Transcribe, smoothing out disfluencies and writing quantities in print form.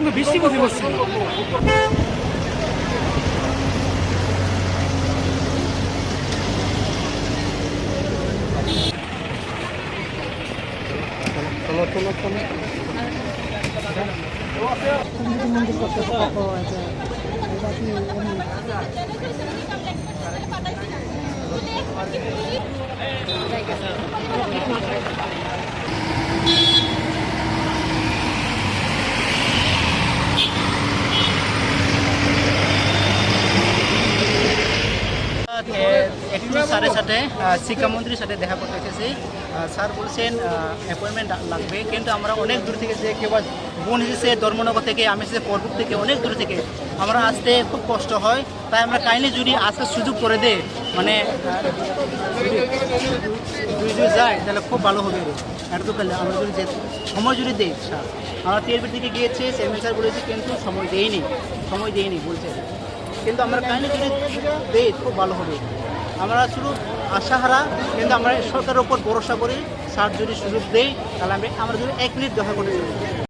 কিন্তু বৃষ্টি কোথায় পড়ছে। একটু স্যারের সাথে শিক্ষামন্ত্রীর সাথে দেখা করতে এসেছি। স্যার বলছেন অ্যাপয়েন্টমেন্ট লাগবে, কিন্তু আমরা অনেক দূর থেকে যে কেউ বোন এসেছে ধর্মনগর থেকে, আমি এসেছি পরপুর থেকে, অনেক দূর থেকে আমরা আসতে খুব কষ্ট হয়। তাই আমরা কাইন্ডলি যদি আসার সুযোগ করে দেয়, মানে যদি যায় তাহলে খুব ভালো হবে। একটু আমরা যদি সময় যদি দেই, স্যার আমরা টিআরপি থেকে গিয়েছে, চেয়ারম্যান স্যার বলেছে কিন্তু সময় দেয়নি বলছে, কিন্তু আমরা কাইন্ডলি যদি দেই খুব ভালো হবে। আমরা শুধু আশাহারা, কিন্তু আমরা সরকারের ওপর ভরসা করি। স্যার যদি সুযোগ দেয় তাহলে আমরা যদি 1 মিনিট দেখা করতে চাই।